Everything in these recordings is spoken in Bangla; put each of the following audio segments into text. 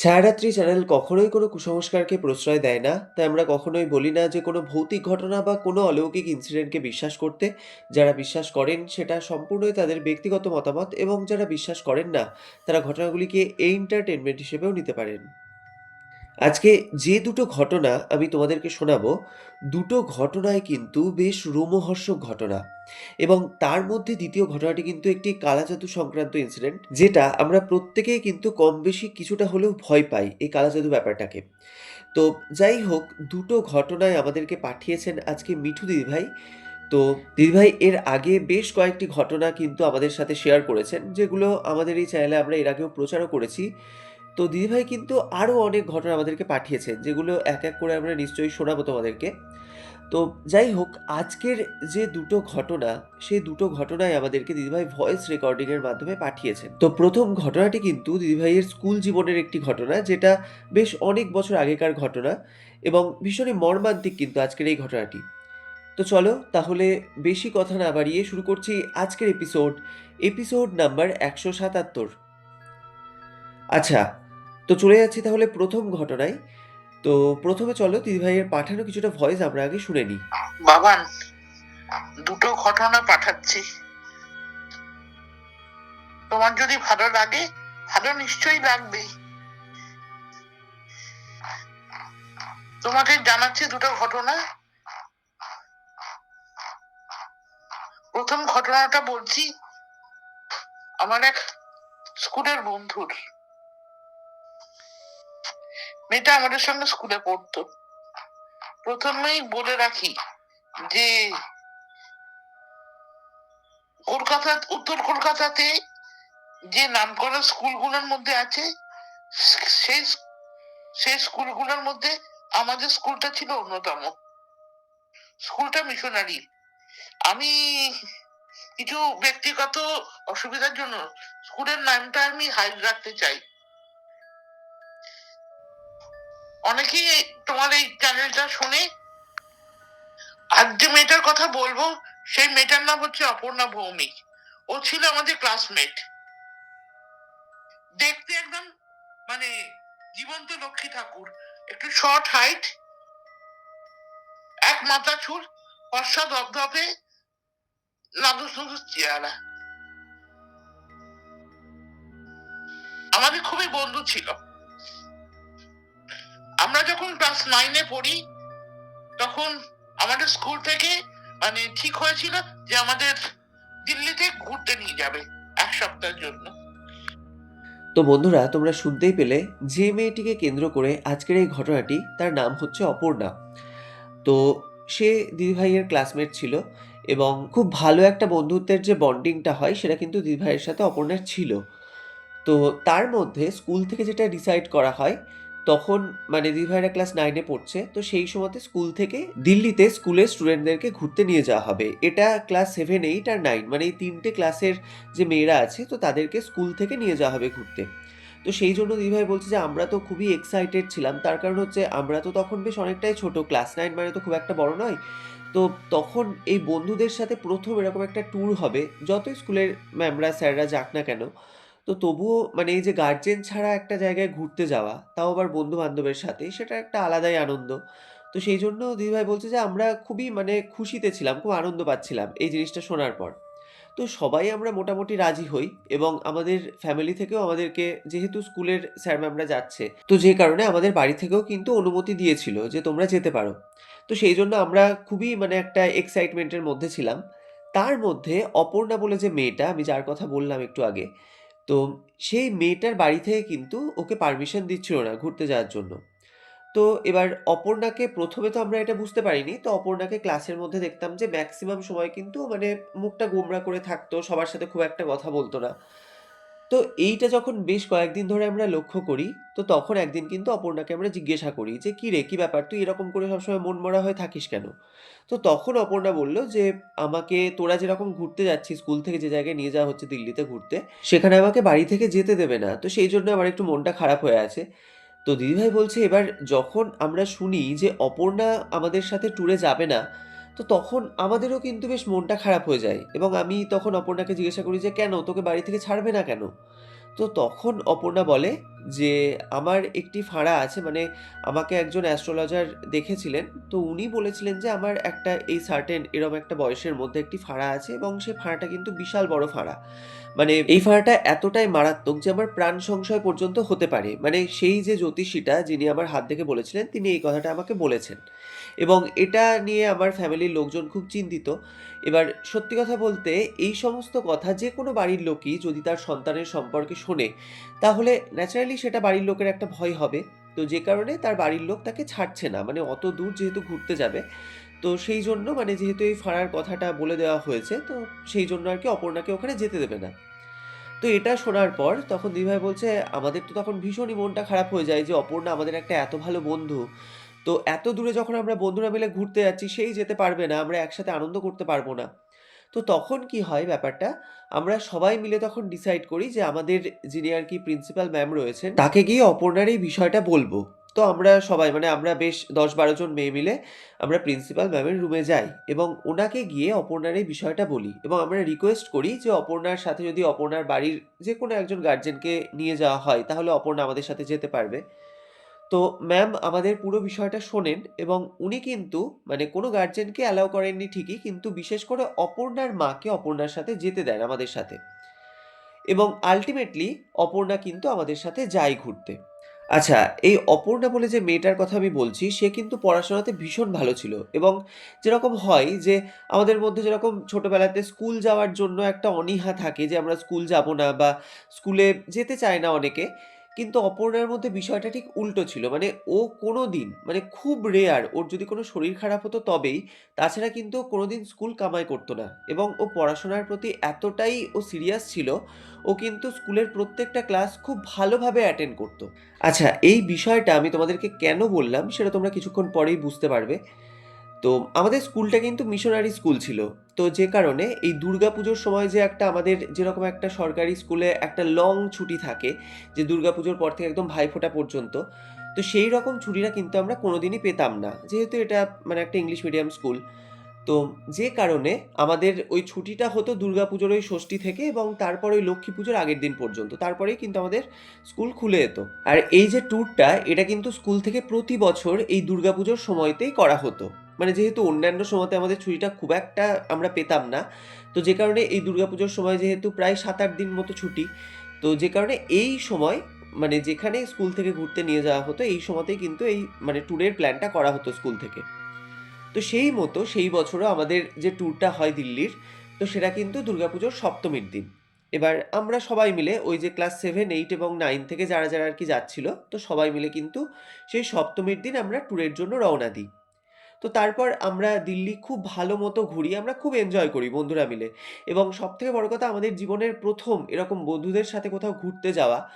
ছায়ারাত্রি চ্যানেল কখনোই কোনো কুসংস্কারকে প্রশ্রয় দেয় না। তাই আমরা কখনোই বলি না যে কোনো ভৌতিক ঘটনা বা কোনো অলৌকিক ইনসিডেন্টকে বিশ্বাস করতে। যারা বিশ্বাস করেন সেটা সম্পূর্ণই তাদের ব্যক্তিগত মতামত এবং যারা বিশ্বাস করেন না, তারা ঘটনাগুলিকে এন্টারটেনমেন্ট হিসেবেও নিতে পারেন। আজকে যে দুটো ঘটনা আমি তোমাদেরকে শোনাবো, দুটো ঘটনাই কিন্তু বেশ রোমহর্ষক ঘটনা। এবং তার মধ্যে দ্বিতীয় ঘটনাটি কিন্তু একটি কালাজাদু সংক্রান্ত ইনসিডেন্ট, যেটা আমরা প্রত্যেকেই কিন্তু কম বেশি কিছুটা হলেও ভয় পাই এই কালাজাদু ব্যাপারটাকে। তো যাই হোক, দুটো ঘটনায় আমাদেরকে পাঠিয়েছেন আজকে মিঠু দিদিভাই। তো দিদিভাই এর আগে বেশ কয়েকটি ঘটনা কিন্তু আমাদের সাথে শেয়ার করেছেন, যেগুলো আমাদের এই চ্যানেলে আমরা এর আগেও প্রচারও করেছি। তো দিদিভাই কিন্তু আরও অনেক ঘটনা আমাদেরকে পাঠিয়েছেন, যেগুলো এক এক করে আমরা নিশ্চয়ই শোনাবো তোমাদেরকে। তো যাই হোক, আজকের যে দুটো ঘটনা, সেই দুটো ঘটনাই আমাদেরকে দিদিভাই ভয়েস রেকর্ডিংয়ের মাধ্যমে পাঠিয়েছেন। তো প্রথম ঘটনাটি কিন্তু দিদিভাইয়ের স্কুল জীবনের একটি ঘটনা, যেটা বেশ অনেক বছর আগেকার ঘটনা এবং ভীষণই মর্মান্তিক কিন্তু আজকের এই ঘটনাটি। তো চলো তাহলে বেশি কথা না বাড়িয়ে শুরু করছি আজকের এপিসোড নাম্বার 177। আচ্ছা, তো চলে যাচ্ছি তাহলে প্রথম ঘটনায়। তো প্রথমে চলো দিদিভাইয়ের পাঠানো কিছুটা ভয়েস আমরা আগে শুনে নিই। বাবান, দুটো ঘটনা পাঠাচ্ছি। তোমার যদি ভালো লাগে, ভালো নিশ্চয়ই লাগবে। তোমাকে জানাচ্ছি দুটো ঘটনা। প্রথম ঘটনাটা বলছি আমার এক স্কুলের বন্ধুর। মেয়েটা আমাদের সঙ্গে স্কুলে পড়তো। প্রথমেই বলে রাখি যে উত্তর কলকাতাতে যে নামকরা স্কুলগুলোর মধ্যে আছে, সেই সেই স্কুলগুলোর মধ্যে আমাদের স্কুলটা ছিল অন্যতম। স্কুলটা মিশনারি। আমি কিছু ব্যক্তিগত অসুবিধার জন্য স্কুলের নামটা আমি হাইড রাখতে চাই। অনেকেই তোমার এই চ্যানেলটা শুনে, আজ যে মেয়েটার কথা বলবো সেই মেয়েটার নাম হচ্ছে অপর্ণা ভৌমিক। ও ছিল আমাদের ক্লাসমেট। দেখতে একদম মানে জীবন্ত লক্ষ্মী ঠাকুর। একটু শর্ট হাইট, এক মাথা চুল, ফর্সা ধপধপে, নাদুস নুদুস চেহারা। আমাদের খুবই বন্ধু ছিল। আমরা যখন ক্লাস 9-এ পড়ি, তখন আমাদের স্কুল থেকে ঠিক হয়েছিল যে আমাদের দিল্লিতে ঘুরতে নিয়ে যাবে 1 সপ্তাহের জন্য। তো বন্ধুরা, তোমরা শুনতেই পেলে যে মেয়েটিকে কেন্দ্র করে আজকের এই ঘটনাটি, তার নাম হচ্ছে অপর্ণা। তো সে দিদিভাইয়ের ক্লাসমেট ছিল এবং খুব ভালো একটা বন্ধুত্বের যে বন্ডিংটা হয় সেটা কিন্তু দিদিভাইয়ের সাথে অপর্ণার ছিল। তো তার মধ্যে স্কুল থেকে যেটা ডিসাইড করা হয়, তখন দিদিভাইরা ক্লাস 9-এ পড়ছে, তো সেই সময়তে স্কুল থেকে দিল্লিতে স্কুলের স্টুডেন্টদেরকে ঘুরতে নিয়ে যাওয়া হবে। এটা ক্লাস 7, 8 আর 9, মানে এই 3টে ক্লাসের যে মেয়েরা আছে, তো তাদেরকে স্কুল থেকে নিয়ে যাওয়া হবে ঘুরতে। তো সেই জন্য দিদিভাই বলছে যে আমরা তো খুবই এক্সাইটেড ছিলাম, তার কারণ হচ্ছে আমরা তো তখন বেশ অনেকটাই ছোট, ক্লাস 9 মানে তো খুব একটা বড় নয়। তো তখন এই বন্ধুদের সাথে প্রথম এরকম একটা ট্যুর হবে, যতই স্কুলের ম্যামরা স্যাররা যাক না কেন। তো তবুও এই যে গার্জেন ছাড়া একটা জায়গায় ঘুরতে যাওয়া, তাও আবার বন্ধু-বান্ধবের সাথে, সেটা একটা আলাদাই আনন্দ। তো সেই জন্য দিদিভাই বলছে যে আমরা খুবই খুশিতে ছিলাম, খুব আনন্দ পাচ্ছিলাম এই জিনিসটা শোনার পর। তো সবাই আমরা মোটামুটি রাজি হই এবং আমাদের ফ্যামিলি থেকেও আমাদেরকে, যেহেতু স্কুলের স্যার ম্যামরা যাচ্ছে, তো যে কারণে আমাদের বাড়ি থেকেও কিন্তু অনুমতি দিয়েছিল যে তোমরা যেতে পারো। তো সেই জন্য আমরা খুবই একটা এক্সাইটমেন্টের মধ্যে ছিলাম। তার মধ্যে অপর্ণা বলে যে মেয়েটা, আমি যার কথা বললাম একটু আগে, তো সেই মেয়েটার বাড়ি থেকে কিন্তু ওকে পারমিশন দিচ্ছিল না ঘুরতে যাওয়ার জন্য। তো এবার অপর্ণাকে প্রথমে তো আমরা এটা বুঝতে পারিনি। তো অপর্ণাকে ক্লাসের মধ্যে দেখতাম যে ম্যাক্সিমাম সময় কিন্তু মুখটা গোমড়া করে থাকতো, সবার সাথে খুব একটা কথা বলতো না। তো এইটা যখন বেশ কয়েকদিন ধরে আমরা লক্ষ্য করি, তো তখন একদিন কিন্তু অপর্ণাকে আমরা জিজ্ঞাসা করি যে, "কি রে, কি ব্যাপার? তুই এরকম করে সবসময় মনমরা হয়ে থাকিস কেন?" তো তখন অপর্ণা বলল যে, "আমাকে তোরা যেরকম ঘুরতে যাচ্ছিস, স্কুল থেকে যে জায়গায় নিয়ে যাওয়া হচ্ছে দিল্লিতে ঘুরতে, সেখানে আমাকে বাড়ি থেকে যেতে দেবে না। তো সেই জন্য আমার একটু মনটা খারাপ হয়ে আছে।" তো দিদিভাই বলছে, এবার যখন আমরা শুনি যে অপর্ণা আমাদের সাথে ট্যুরে যাবে না, তো তখন আমাদেরও কিন্তু বেশ মনটা খারাপ হয়ে যায় এবং আমি তখন অপর্ণাকে জিজ্ঞাসা করি যে, "কেন? তোকে বাড়ি থেকে ছাড়বে না কেন?" তো তখন অপর্ণা বলে যে আমার একটি ফাঁড়া আছে, মানে আমাকে একজন অ্যাস্ট্রোলজার দেখেছিলেন। তো উনি বলেছিলেন যে আমার একটা এই সার্টেন এরকম একটা বয়সের মধ্যে একটি ফাঁড়া আছে এবং সেই ফাঁড়াটা কিন্তু বিশাল বড় ফাঁড়া। মানে এই ফাঁড়াটা এতটাই মারাত্মক যে আমার প্রাণ সংশয় পর্যন্ত হতে পারে। মানে সেই যে জ্যোতিষীটা যিনি আমার হাত দেখে বলেছিলেন তিনি এই কথাটা আমাকে বলেছেন। এবং এটা নিয়ে আমার ফ্যামিলির লোকজন খুব চিন্তিত। এবার সত্যি কথা বলতে এই সমস্ত কথা যেকোনো বাড়ির লোকই যদি তার সন্তানের সম্পর্কে শোনে, তাহলে ন্যাচারালি সেটা বাড়ির লোকের একটা ভয় হবে। তো যে কারণে তার বাড়ির লোক তাকে ছাড়ছে না। মানে অত দূর যেহেতু ঘুরতে যাবে, তো সেই জন্য মানে যেহেতু এই ফাঁড়ার কথাটা বলে দেওয়া হয়েছে, তো সেই জন্য আরকি অপর্ণাকে ওখানে যেতে দেবে না। তো এটা শোনার পর তখন দিদিভাই বলছে, আমাদের তো তখন ভীষণই মনটা খারাপ হয়ে যায় যে অপর্ণা আমাদের একটা এত ভালো বন্ধু। তো এত দূরে যখন আমরা বন্ধুরা মিলে ঘুরতে যাচ্ছি, সেই যেতে পারবে না, আমরা একসাথে আনন্দ করতে পারবো না। তো তখন কি হয় ব্যাপারটা, আমরা সবাই মিলে তখন ডিসাইড করি যে আমাদের যিনি আরকি প্রিন্সিপাল ম্যাম রয়েছেন, তাকে গিয়ে অপর্ণার এই বিষয়টা বলবো। তো আমরা সবাই মানে আমরা বেশ ১০-১২ জন মেয়ে মিলে আমরা প্রিন্সিপাল ম্যামের রুমে যাই এবং ওনাকে গিয়ে অপর্ণার এই বিষয়টা বলি এবং আমরা রিকোয়েস্ট করি যে অপর্ণার সাথে যদি অপর্ণার বাড়ির যেকোনো একজন গার্জেনকে নিয়ে যাওয়া হয়, তাহলে অপর্ণা আমাদের সাথে যেতে পারবে। তো ম্যাম আমাদের পুরো বিষয়টা শোনেন এবং উনি কিন্তু মানে কোনো গার্জেনকে অ্যালাউ করেননি ঠিকই, কিন্তু বিশেষ করে অপর্ণার মাকে অপর্ণার সাথে যেতে দেন আমাদের সাথে। এবং আল্টিমেটলি অপর্ণা কিন্তু আমাদের সাথে যায় ঘুরতে। আচ্ছা, এই অপর্ণা বলে যে মেয়েটার কথা আমি বলছি, সে কিন্তু পড়াশোনাতে ভীষণ ভালো ছিল এবং যেরকম হয় যে আমাদের মধ্যে যেরকম ছোটবেলাতে স্কুল যাওয়ার জন্য একটা অনীহা থাকে যে আমরা স্কুল যাব না বা স্কুলে যেতে চায় না অনেকে। কিন্তু অপর্ণার মধ্যে বিষয়টা ঠিক উল্টো ছিল। মানে ও কোনোদিন মানে খুব রেয়ার ওর যদি কোনো শরীর খারাপ হতো তবেই, তাছাড়া কিন্তু ও কোনোদিন স্কুল কামাই করত না এবং ও পড়াশোনার প্রতি এতটাই ও সিরিয়াস ছিল, ও কিন্তু স্কুলের প্রত্যেকটা ক্লাস খুব ভালোভাবে অ্যাটেন্ড করত। আচ্ছা, এই বিষয়টা আমি তোমাদেরকে কেন বললাম সেটা তোমরা কিছুক্ষণ পরেই বুঝতে পারবে। তো আমাদের স্কুলটা কিন্তু মিশনারি স্কুল ছিল। তো যে কারণে এই দুর্গাপুজোর সময় যে একটা আমাদের যেরকম একটা সরকারি স্কুলে একটা লং ছুটি থাকে, যে দুর্গাপুজোর পর থেকে একদম ভাইফোঁটা পর্যন্ত, তো সেই রকম ছুটিটা কিন্তু আমরা কোনোদিনই পেতাম না। যেহেতু এটা মানে একটা ইংলিশ মিডিয়াম স্কুল। তো যে কারণে আমাদের ওই ছুটিটা হতো দুর্গাপুজোর ওই ষষ্ঠী থেকে এবং তারপর ওই লক্ষ্মী পুজোর আগের দিন পর্যন্ত। তারপরেই কিন্তু আমাদের স্কুল খুলে যেত। আর এই যে ট্যুরটা এটা কিন্তু স্কুল থেকে প্রতি বছর এই দুর্গাপুজোর সময়তেই করা হতো। মানে যেহেতু অন্যান্য সময়তে আমাদের ছুটিটা খুব একটা আমরা পেতাম না। তো যে কারণে এই দুর্গাপুজোর সময় যেহেতু প্রায় ৭-৮ দিন মতো ছুটি। তো যে কারণে এই সময় মানে যেখানে স্কুল থেকে ঘুরতে নিয়ে যাওয়া হতো, এই সময়তেই কিন্তু এই মানে ট্যুরের প্ল্যানটা করা হতো স্কুল থেকে। তো সেই মতো সেই বছরও আমাদের যে ট্যুরটা হয় দিল্লির, তো সেটা কিন্তু দুর্গাপুজোর সপ্তমীর দিন। এবার আমরা সবাই মিলে ওই যে ক্লাস 7, 8 এবং 9 থেকে যারা আরকি যাচ্ছিল, তো সবাই মিলে কিন্তু সেই সপ্তমীর দিন আমরা ট্যুরের জন্য রওনা দিই। তো তারপর আমরা দিল্লি খুব ভালো মতো ঘুরি, আমরা খুব এনজয় করি বন্ধুরা মিলে এবং সবথেকে বড় কথা আমাদের জীবনের ১ম এরকম বন্ধুদের সাথে কোথাও ঘুরতে যাওয়া।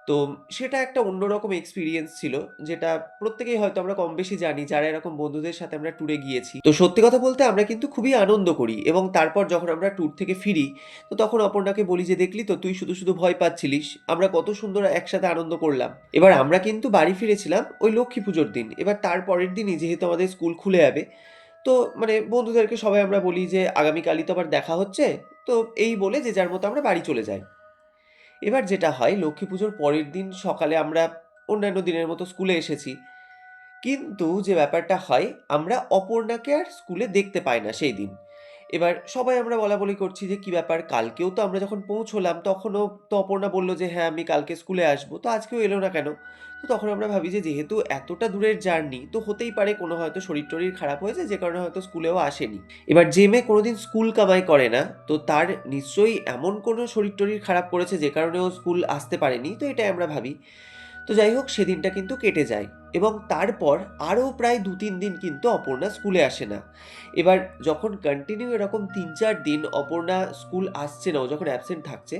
তো সেটা একটা অন্যরকম এক্সপেরিয়েন্স ছিল, যেটা প্রত্যেকেই হয়তো আমরা কম-বেশি জানি যারা এরকম বন্ধুদের সাথে আমরা ট্যুরে গিয়েছি। তো সত্যি কথা বলতে আমরা কিন্তু খুবই আনন্দ করি এবং তারপর যখন আমরা ট্যুর থেকে ফিরি, তো তখন অপর্ণাকে বলি যে, "দেখলি তো তুই শুধু ভয় পাচ্ছিলিস। আমরা কত সুন্দর একসাথে আনন্দ করলাম।" এবার আমরা কিন্তু বাড়ি ফিরেছিলাম ওই লক্ষ্মী পুজোর দিন। এবার তার পরের দিনই যেহেতু আমাদের স্কুল খুলে যাবে, তো মানে বন্ধুদেরকে সবাই আমরা বলি যে, "আগামীকালই তো আবার দেখা হচ্ছে।" তো এই বলে যে যার মতো আমরা বাড়ি চলে যাই। এবার যেটা হয় লক্ষ্মী পুজোর পরের দিন সকালে আমরা অন্যান্য দিনের মতো স্কুলে এসেছি। কিন্তু যে ব্যাপারটা হয় আমরা অপর্ণাকে আর স্কুলে দেখতে পাই না সেই দিন। এবার সবাই আমরা বলাবলি করছি যে, "কি ব্যাপার? কালকেও তো আমরা যখন পৌঁছলাম তখনও তো অপর্ণা বলল যে, 'হ্যাঁ, আমি কালকে স্কুলে আসবো।' তো আজকেও এলো না কেন?" তো তখন আমরা ভাবি যে যেহেতু এতটা দূরের জার্নি, তো হতেই পারে কোনো হয়তো শরীর-টরীর খারাপ হয়েছে যে কারণে হয়তো স্কুলেও আসেনি। এবার যে মেয়ে কোনোদিন স্কুল কামাই করে না, তো তার নিশ্চয়ই এমন কোনো শরীর-টরীর খারাপ করেছে যে কারণে ও স্কুল আসতে পারেনি। তো এটাই আমরা ভাবি। তো যাই হোক সেদিনটা কিন্তু কেটে যায় এবং তারপর আরও প্রায় ২-৩ দিন কিন্তু অপর্ণা স্কুলে আসে না। এবার যখন কন্টিনিউ এরকম ৩-৪ দিন অপর্ণা স্কুল আসছে না, ও যখন অ্যাবসেন্ট থাকছে,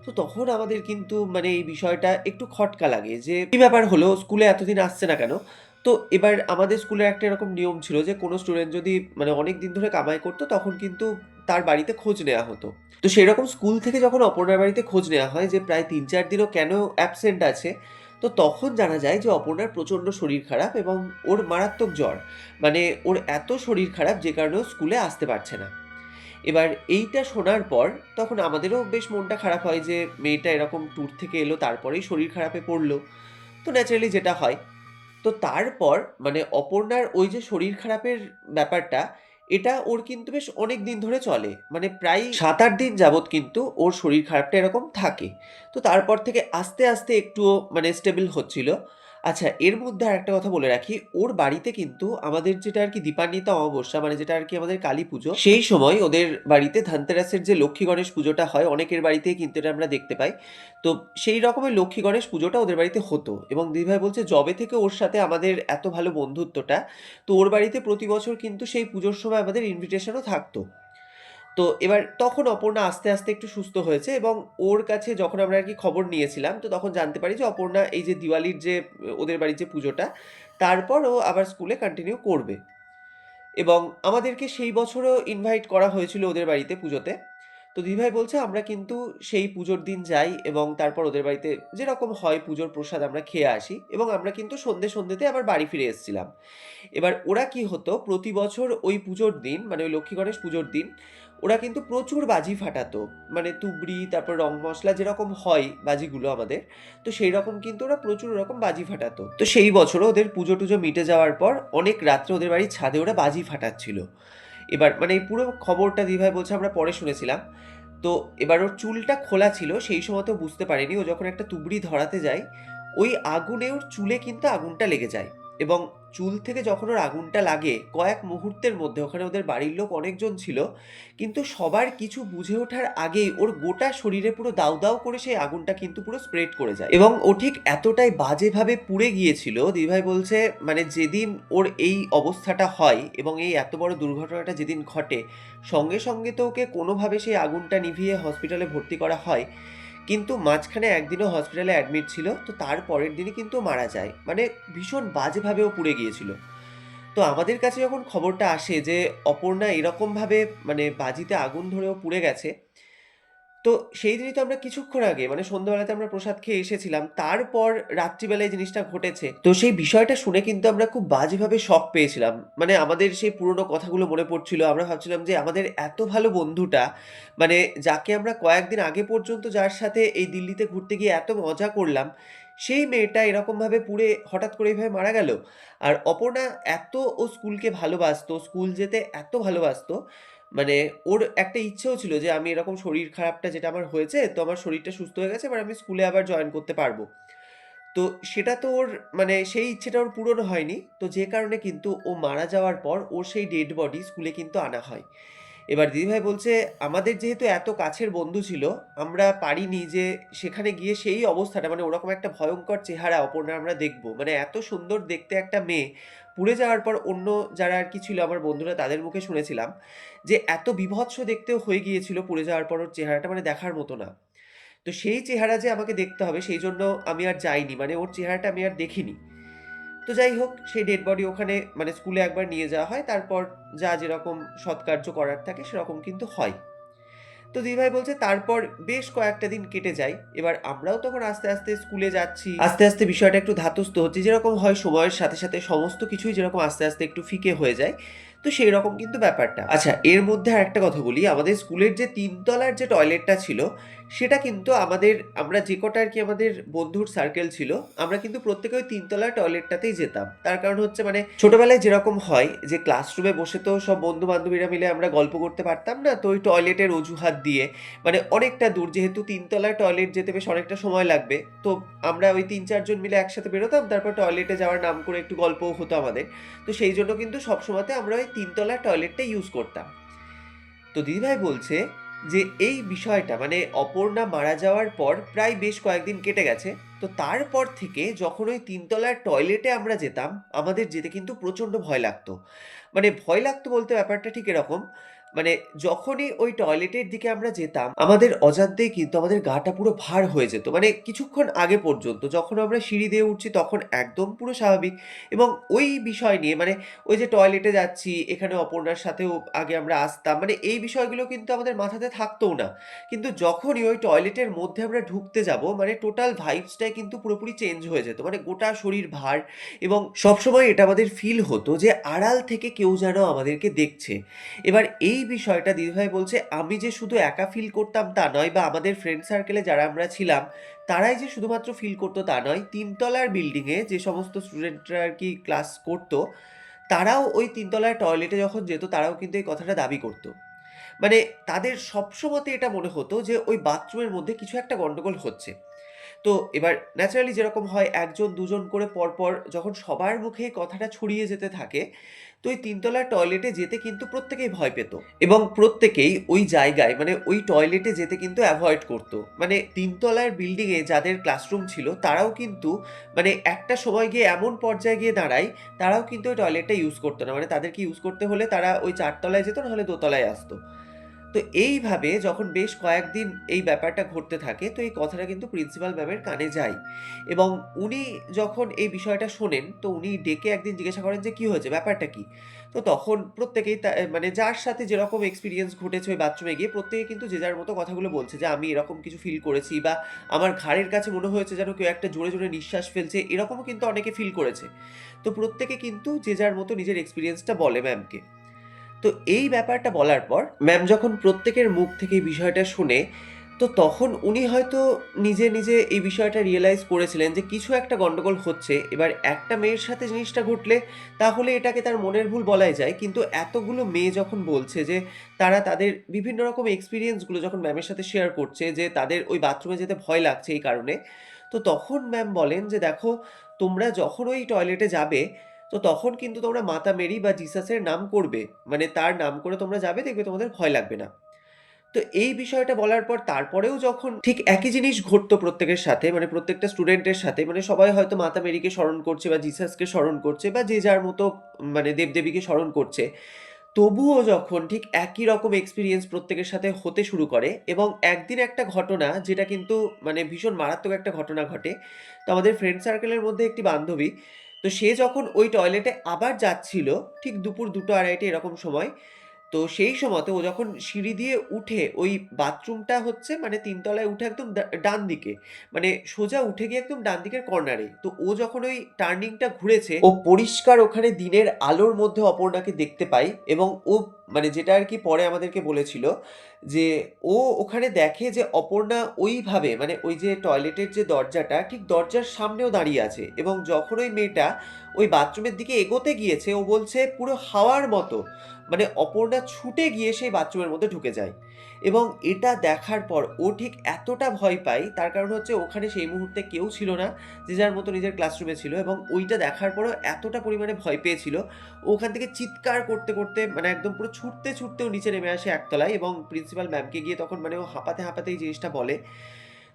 তো তখন আমাদের কিন্তু মানে এই বিষয়টা একটু খটকা লাগে যে, "কি ব্যাপার হলো? স্কুলে এতদিন আসছে না কেন?" তো এবার আমাদের স্কুলের একটা এরকম নিয়ম ছিল যে কোনো স্টুডেন্ট যদি মানে অনেক দিন ধরে কামাই করতো তখন কিন্তু তার বাড়িতে খোঁজ নেওয়া হতো। তো সেরকম স্কুল থেকে যখন অপর্ণার বাড়িতে খোঁজ নেওয়া হয় যে প্রায় ৩-৪ দিনও কেন অ্যাবসেন্ট আছে, তো তখন জানা যায় যে অপর্ণার প্রচণ্ড শরীর খারাপ এবং ওর মারাত্মক জ্বর। মানে ওর এত শরীর খারাপ যে কারণে ও স্কুলে আসতে পারছে না। এবার এইটা শোনার পর তখন আমাদেরও বেশ মনটা খারাপ হয় যে মেয়েটা এরকম ট্যুর থেকে এলো, তারপরেই শরীর খারাপে পড়ল। তো ন্যাচারালি যেটা হয়, তো তারপর মানে অপর্ণার ওই যে শরীর খারাপের ব্যাপারটা, এটা ওর কিন্তু বেশ অনেক দিন ধরে চলে। মানে প্রায় ৭-৮ দিন যাবৎ কিন্তু ওর শরীর খারাপটা এরকম থাকে। তো তারপর থেকে আস্তে, আস্তে একটুও মানে স্টেবল হচ্ছিল। আচ্ছা, এর মধ্যে আরেকটা কথা বলে রাখি, ওর বাড়িতে কিন্তু আমাদের যেটা আরকি দীপান্বিতা অমাবস্যা মানে যেটা আরকি আমাদের কালীপুজো, সেই সময় ওদের বাড়িতে ধনতেরাসের যে লক্ষ্মী গণেশ পুজোটা হয়, অনেকের বাড়িতেই কিন্তু এটা আমরা দেখতে পাই। তো সেই রকমের লক্ষ্মী গণেশ পুজোটা ওদের বাড়িতে হতো এবং দিদিভাই বলছে যবে থেকে ওর সাথে আমাদের এত ভালো বন্ধুত্বটা, তো ওর বাড়িতে প্রতি বছর কিন্তু সেই পুজোর সময় আমাদের ইনভিটেশনও থাকতো। তো এবার তখন অপর্ণা আস্তে, আস্তে একটু সুস্থ হয়েছে এবং ওর কাছে যখন আমরা আরকি খবর নিয়েছিলাম, তো তখন জানতে পারি যে অপর্ণা এই যে দিওয়ালির যে ওদের বাড়ির যে পুজোটা, তারপর ও আবার স্কুলে কন্টিনিউ করবে। এবং আমাদেরকে সেই বছরও ইনভাইট করা হয়েছিল ওদের বাড়িতে পুজোতে। তো দিদিভাই বলছে আমরা কিন্তু সেই পুজোর দিন যাই এবং তারপর ওদের বাড়িতে যেরকম হয় পুজোর প্রসাদ আমরা খেয়ে আসি এবং আমরা কিন্তু সন্ধ্যেতে আবার বাড়ি ফিরে এসেছিলাম। এবার ওরা কি হতো প্রতি বছর ওই পুজোর দিন মানে ওই লক্ষ্মী গণেশ পুজোর দিন ওরা কিন্তু প্রচুর বাজি ফাটাতো। মানে তুবড়ি, তারপর রং মশলা যেরকম হয় বাজিগুলো আমাদের, তো সেই রকম কিন্তু ওরা প্রচুর ওরকম বাজি ফাটাতো। তো সেই বছরও ওদের পুজো-টুজো মিটে যাওয়ার পর অনেক রাত্রে ওদের বাড়ির ছাদে ওরা বাজি ফাটাচ্ছিল। এবার মানে এই পুরো খবরটা দিদিভাই বলছে আমরা পরে শুনেছিলাম। তো এবার ওর চুলটা খোলা ছিল, সেই সময় তো বুঝতে পারেনি। ও যখন একটা তুবড়ি ধরাতে যায়, ওই আগুনে ওর চুলে কিন্তু আগুনটা লেগে যায় এবং চুল থেকে যখন ওর আগুনটা লাগে, কয়েক মুহূর্তের মধ্যে ওখানে ওদের বাড়ির লোক অনেকজন ছিল। কিন্তু সবার কিছু বুঝে ওঠার আগেই ওর গোটা শরীরে পুরো দাউ, দাউ করে সেই আগুনটা কিন্তু পুরো স্প্রেড করে যায় এবং ও ঠিক এতটাই বাজেভাবে পুড়ে গিয়েছিল, দিদিভাই বলছে মানে যেদিন ওর এই অবস্থাটা হয় এবং এই এত বড় দুর্ঘটনাটা যেদিন ঘটে, সঙ্গে, সঙ্গে তো ওকে কোনোভাবে সেই আগুনটা নিভিয়ে হসপিটালে ভর্তি করা হয়। কিন্তু মাঝখানে একদিনও হসপিটালে অ্যাডমিট ছিল। তো তার পরের দিনই কিন্তু ও মারা যায়। মানে ভীষণ বাজেভাবে ও পুড়ে গিয়েছিল। তো আমাদের কাছে যখন খবরটা আসে যে অপর্ণা এরকমভাবে মানে বাজিতে আগুন ধরে ও পুড়ে গেছে, তো সেই দিনই তো আমরা কিছুক্ষণ আগে মানে সন্ধ্যাবেলাতে আমরা প্রসাদ খেয়ে এসেছিলাম। তারপর রাত্রিবেলায় এই জিনিসটা ঘটেছে। তো সেই বিষয়টা শুনে কিন্তু আমরা খুব বাজেভাবে শক পেয়েছিলাম। মানে আমাদের সেই পুরনো কথাগুলো মনে পড়ছিল। আমরা ভাবছিলাম যে আমাদের এত ভালো বন্ধুটা, মানে যাকে আমরা কয়েকদিন আগে পর্যন্ত যার সাথে এই দিল্লিতে ঘুরতে গিয়ে এত মজা করলাম, সেই মেয়েটা এরকমভাবে পুড়ে হঠাৎ করে এভাবে মারা গেল। আর অপর্ণা এত ও স্কুলকে ভালোবাসতো, স্কুল যেতে এত ভালোবাসতো, মানে ওর একটা ইচ্ছেও ছিল যে আমি এরকম শরীর খারাপটা যেটা আমার হয়েছে, তো আমার শরীরটা সুস্থ হয়ে গেছে, এবার আমি স্কুলে আবার জয়েন করতে পারবো। তো সেটা তো ওর মানে সেই ইচ্ছেটা ওর পূরণ হয়নি। তো যে কারণে কিন্তু ও মারা যাওয়ার পর ওর সেই ডেড বডি স্কুলে কিন্তু আনা হয়। এবার দিদিভাই বলছে আমাদের যেহেতু এত কাছের বন্ধু ছিল, আমরা পারিনি যে সেখানে গিয়ে সেই অবস্থাটা মানে ওরকম একটা ভয়ঙ্কর চেহারা অপর্ণার আমরা দেখব। মানে এত সুন্দর দেখতে একটা মেয়ে পুড়ে যাওয়ার পর অন্য যারা আর কি ছিল আমার বন্ধুরা তাদের মুখে শুনেছিলাম যে এত বীভৎস দেখতেও হয়ে গিয়েছিল পুড়ে যাওয়ার পর ওর চেহারাটা, মানে দেখার মতো না। তো সেই চেহারা যে আমাকে দেখতে হবে সেইজন্য আমি আর যাইনি। মানে ওর চেহারাটা আমি আর দেখিনি। তো যাই হোক সেই ডেড বডি ওখানে মানে স্কুলে একবার নিয়ে যাওয়া হয়। তারপর যা যেরকম সৎকার্য করার থাকে সেরকম কিন্তু হয়। তো দিদিভাই বলছে তারপর বেশ কয়েকটা দিন কেটে যায়। এবার আমরাও তখন আস্তে, আস্তে স্কুলে যাচ্ছি। আস্তে, আস্তে বিষয়টা একটু ধাতস্থ হচ্ছে। যেরকম হয় সময়ের সাথে, সাথে সমস্ত কিছুই যেরকম আস্তে, আস্তে একটু ফিকে হয়ে যায়। তো সেইরকম কিন্তু ব্যাপারটা। আচ্ছা, এর মধ্যে আরেকটা কথা বলি। আমাদের স্কুলের যে ৩ তলার যে টয়লেটটা ছিল, সেটা কিন্তু আমরা যে কটা আরকি আমাদের বন্ধুর সার্কেল ছিল, আমরা কিন্তু প্রত্যেকে ওই ৩ তলার টয়লেটটাতেই যেতাম। তার কারণ হচ্ছে মানে ছোটবেলায় যেরকম হয় যে ক্লাসরুমে বসে তো সব বন্ধু-বান্ধবীরা মিলে আমরা গল্প করতে পারতাম না। তো ওই টয়লেটের অজুহাত দিয়ে মানে অনেকটা দূর, যেহেতু ৩ তলায় টয়লেট যেতে বেশ অনেকটা সময় লাগবে। তো আমরা ওই ৩-৪ জন মিলে একসাথে বেরোতাম। তারপর টয়লেটে যাওয়ার নাম করে একটু গল্পও হতো আমাদের। তো সেইজন্য কিন্তু সবসময়তে আমরা ওই ৩ তলার টয়লেটটাই ইউজ করতাম। তো দিদিভাই বলছে যে এই বিষয়টা মানে অপর্ণা মারা যাওয়ার পর প্রায় বেশ কয়েকদিন কেটে গেছে। তো তারপর থেকে যখন ওই ৩ তলার টয়লেটে আমরা যেতাম, আমাদের যেতে কিন্তু প্রচণ্ড ভয় লাগতো। মানে ভয় লাগতো বলতে ব্যাপারটা ঠিক এরকম, মানে যখনই ওই টয়লেটের দিকে আমরা যেতাম, আমাদের অজান্তেই কিন্তু আমাদের গাটা পুরো ভার হয়ে যেত। মানে কিছুক্ষণ আগে পর্যন্ত যখন আমরা সিঁড়ি দিয়ে উঠছি তখন একদম পুরো স্বাভাবিক এবং ওই বিষয় নিয়ে মানে ওই যে টয়লেটে যাচ্ছি, এখানে অপর্ণার সাথেও আগে আমরা আসতাম। মানে এই বিষয়গুলো কিন্তু আমাদের মাথাতে থাকতও না। কিন্তু যখনই ওই টয়লেটের মধ্যে আমরা ঢুকতে যাবো, মানে টোটাল ভাইবসটাই কিন্তু পুরোপুরি চেঞ্জ হয়ে যেত। মানে গোটা শরীর ভার এবং সবসময় এটা আমাদের ফিল হতো যে আড়াল থেকে কেউ যেন আমাদেরকে দেখছে। এবার এই এই বিষয়টা দিদিভাই বলছে আমি যে শুধু একা ফিল করতাম তা নয়, বা আমাদের ফ্রেন্ড সার্কেলে যারা আমরা ছিলাম তারাই যে শুধুমাত্র ফিল করতো তা নয়, ৩ তলার বিল্ডিংয়ে যে সমস্ত স্টুডেন্টরা আর কি ক্লাস করতো তারাও ওই ৩ তলার টয়লেটে যখন যেত তারাও কিন্তু এই কথাটা দাবি করতো। মানে তাদের সবসময়তে এটা মনে হতো যে ওই বাথরুমের মধ্যে কিছু একটা গন্ডগোল হচ্ছে। তো এবার ন্যাচারালি যেরকম হয় ১ জন ২ জন করে পরপর যখন সবার মুখে এই কথাটা ছড়িয়ে যেতে থাকে, তো ওই ৩ তলার টয়লেটে যেতে কিন্তু প্রত্যেকেই ভয় পেত। এবং প্রত্যেকেই ওই জায়গায় মানে ওই টয়লেটে যেতে কিন্তু এভয়েড করত। মানে ৩ তলার বিল্ডিংয়ে যাদের ক্লাসরুম ছিল তারাও কিন্তু মানে একটা সময় গিয়ে এমন পর্যায়ে গিয়ে দাঁড়ায়, তারাও কিন্তু ওই টয়লেটটা ইউজ করত না। মানে তাদেরকে ইউজ করতে হলে তারা ওই ৪ তলায় যেত, নাহলে দোতলায় আসতো। তো এইভাবে যখন বেশ কয়েকদিন এই ব্যাপারটা ঘটতে থাকে, তো এই কথাটা কিন্তু প্রিন্সিপাল ম্যামের কানে যায়। এবং উনি যখন এই বিষয়টা শোনেন, তো উনি ডেকে একদিন জিজ্ঞাসা করেন যে, "কি হয়েছে? ব্যাপারটা কি?" তো তখন প্রত্যেকেই মানে যার সাথে যেরকম এক্সপেরিয়েন্স ঘটেছে ওই বাথরুমে গিয়ে, প্রত্যেকে কিন্তু যে যার মতো কথাগুলো বলছে যে, "আমি এরকম কিছু ফিল করেছি" বা "আমার ঘাড়ের কাছে মনে হয়েছে যেন কেউ একটা জোরে, জোরে নিঃশ্বাস ফেলছে।" এরকমও কিন্তু অনেকে ফিল করেছে। তো প্রত্যেকে কিন্তু যে যার মতো নিজের এক্সপেরিয়েন্সটা বলে ম্যামকে। তো এই ব্যাপারটা বলার পর ম্যাম যখন প্রত্যেকের মুখ থেকে এই বিষয়টা শুনে, তো তখন উনি হয়তো নিজে, নিজে এই বিষয়টা রিয়ালাইজ করেছিলেন যে কিছু একটা গন্ডগোল হচ্ছে। এবার একটা মেয়ের সাথে জিনিসটা ঘটলে তাহলে এটাকে তার মনের ভুল বলাই যায়। কিন্তু এতগুলো মেয়ে যখন বলছে যে তারা তাদের বিভিন্ন রকম এক্সপেরিয়েন্স গুলো যখন ম্যামের সাথে শেয়ার করছে যে তাদের ওই বাথরুমে যেতে ভয় লাগছে এই কারণে। তো তখন ম্যাম বলেন যে, "দেখো, তোমরা যখন ওই টয়লেটে যাবে, তো তখন কিন্তু তোমরা মাতা মেরি বা জিসাসের নাম করবে। মানে তার নাম করে তোমরা যাবে, দেখবে তোমাদের ভয় লাগবে না।" তো এই বিষয়টা বলার পর তারপরেও যখন ঠিক একই জিনিস ঘটতো প্রত্যেকের সাথে, মানে প্রত্যেকটা স্টুডেন্টের সাথে, মানে সবাই হয়তো মাতা মেরিকে স্মরণ করছে বা জিসাসকে স্মরণ করছে বা যে যার মতো মানে দেবদেবীকে স্মরণ করছে। তবুও যখন ঠিক একই রকম এক্সপেরিয়েন্স প্রত্যেকের সাথে হতে শুরু করে, এবং একদিন একটা ঘটনা যেটা কিন্তু মানে ভীষণ মারাত্মক একটা ঘটনা ঘটে। তো আমাদের ফ্রেন্ড সার্কেলের মধ্যে একটি বান্ধবী, তো সে যখন ওই টয়লেটে আবার যাচ্ছিল ঠিক দুপুর ২টো-২.৩০ এরকম সময়, তো সেই সময়তে ও যখন সিঁড়ি দিয়ে উঠে ওই বাথরুমটা হচ্ছে মানে ৩ তলায় উঠে একদম ডান দিকে। মানে সোজা উঠে গিয়ে একদম ডান দিকের কর্নারে। তো ও যখন ওই টার্নিংটা ঘুরেছে, ও পরিষ্কার ওখানে দিনের আলোর মধ্যে অপর্ণাকে দেখতে পায়। এবং ও মানে যেটা আরকি পরে আমাদেরকে বলেছিল যে, ও ওখানে দেখে যে অপর্ণা ওইভাবে মানে ওই যে টয়লেটের যে দরজাটা ঠিক দরজার সামনেও দাঁড়িয়ে আছে। এবং যখন ওই মেয়েটা ওই বাথরুমের দিকে এগোতে গিয়েছে, ও বলছে পুরো হাওয়ার মতো মানে অপর্ণা ছুটে গিয়ে সেই বাথরুমের মধ্যে ঢুকে যায়। এবং এটা দেখার পর ও ঠিক এতটা ভয় পায়, তার কারণ হচ্ছে ওখানে সেই মুহূর্তে কেউ ছিল না। যে যার মতো নিজের ক্লাসরুমে ছিল, এবং ওইটা দেখার পরেও এতটা পরিমাণে ভয় পেয়েছিল, ও ওখান থেকে চিৎকার করতে, করতে মানে একদম পুরো ছুটতে, ছুটতে ও নিচে নেমে আসে ১ তলায়, এবং প্রিন্সিপাল ম্যামকে গিয়ে তখন মানে ও হাঁপাতে, হাঁপাতে এই জিনিসটা বলে।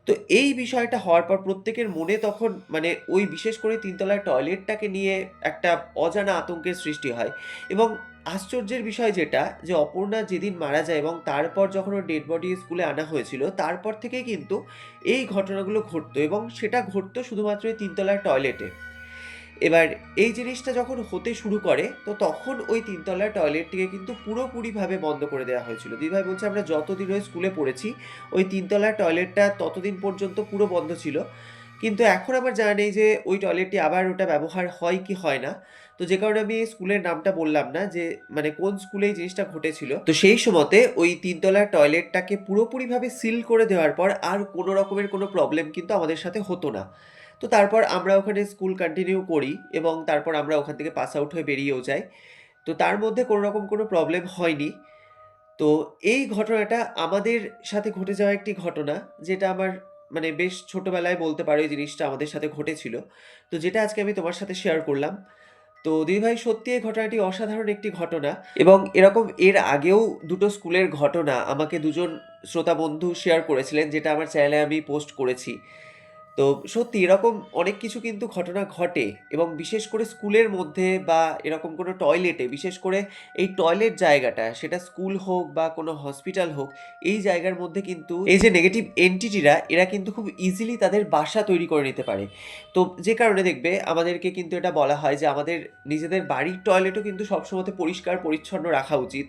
তো এই বিষয়টা হওয়ার পর প্রত্যেকের মনে তখন মানে ওই বিশেষ করে ৩ তলার টয়লেটটাকে নিয়ে একটা অজানা আতঙ্কের সৃষ্টি হয়। এবং আশ্চর্যের বিষয় যেটা যে অপর্ণা যেদিন মারা যায় এবং তারপর যখন ওর ডেড বডি স্কুলে আনা হয়েছিল, তারপর থেকেই কিন্তু এই ঘটনাগুলো ঘটতো, এবং সেটা ঘটতো শুধুমাত্র ওই ৩ তলার টয়লেটে। এবার এই জিনিসটা যখন হতে শুরু করে, তো তখন ওই ৩ তলার টয়লেটটিকে কিন্তু পুরোপুরিভাবে বন্ধ করে দেওয়া হয়েছিল। দিদিভাই বলছে আমরা যতদিন ওই স্কুলে পড়েছি, ওই ৩ তলার টয়লেটটা ততদিন পর্যন্ত পুরো বন্ধ ছিল। কিন্তু এখন আমার জানা নেই যে ওই টয়লেটটি আবার ওটা ব্যবহার হয় কি হয় না। তো যে কারণে আমি এই স্কুলের নামটা বললাম না যে মানে কোন স্কুলে এই জিনিসটা ঘটেছিল। তো সেই সময়তে ওই ৩ তলার টয়লেটটাকে পুরোপুরিভাবে সিল করে দেওয়ার পর আর কোনো রকমের কোনো প্রবলেম কিন্তু আমাদের সাথে হতো না। তো তারপর আমরা ওখানে স্কুল কন্টিনিউ করি, এবং তারপর আমরা ওখান থেকে পাস আউট হয়ে বেরিয়েও যাই। তো তার মধ্যে কোনো রকম কোনো প্রবলেম হয়নি। তো এই ঘটনাটা আমাদের সাথে ঘটে যাওয়া একটি ঘটনা, যেটা আমার মানে বেশ ছোটবেলায় বলতে পারো এই জিনিসটা আমাদের সাথে ঘটেছিল। তো যেটা আজকে আমি তোমার সাথে শেয়ার করলাম। তো দিদিভাই সত্যি এই ঘটনাটি অসাধারণ একটি ঘটনা, এবং এরকম এর আগেও ২ টো স্কুলের ঘটনা আমাকে ২ জন শ্রোতা বন্ধু শেয়ার করেছিলেন, যেটা আমার চ্যানেলে আমি পোস্ট করেছি। তো সত্যি এরকম অনেক কিছু কিন্তু ঘটনা ঘটে, এবং বিশেষ করে স্কুলের মধ্যে বা এরকম কোনো টয়লেটে, বিশেষ করে এই টয়লেট জায়গাটা সেটা স্কুল হোক বা কোনো হসপিটাল হোক, এই জায়গার মধ্যে কিন্তু এই যে নেগেটিভ এন্টিটিরা এরা কিন্তু খুব ইজিলি তাদের বাসা তৈরি করে নিতে পারে। তো যে কারণে দেখবে আমাদেরকে কিন্তু এটা বলা হয় যে আমাদের নিজেদের বাড়ির টয়লেটও কিন্তু সবসময় পরিষ্কার পরিচ্ছন্ন রাখা উচিত,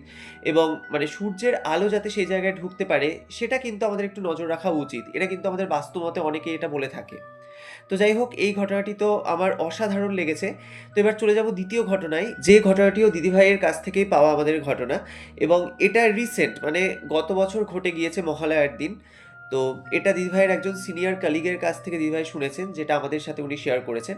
এবং মানে সূর্যের আলো যাতে সেই জায়গায় ঢুকতে পারে সেটা কিন্তু আমাদের একটু নজর রাখা উচিত। এটা কিন্তু আমাদের বাস্তবমতে অনেকেই এটা বলে থাকে। তো যাই হোক, এই ঘটনাটি তো আমার অসাধারণ লেগেছে। তো এবার চলে যাব দ্বিতীয় ঘটনায়, যে ঘটনাটিও দিদিভাইয়ের কাছ থেকেই পাওয়া আমাদের ঘটনা, এবং এটা রিসেন্ট, মানে গত বছর ঘটে গিয়েছে মহালয়ার দিন। তো এটা দিদিভাইয়ের একজন সিনিয়র কলিগের কাছ থেকে দিদিভাই শুনেছেন, যেটা আমাদের সাথে উনি শেয়ার করেছেন।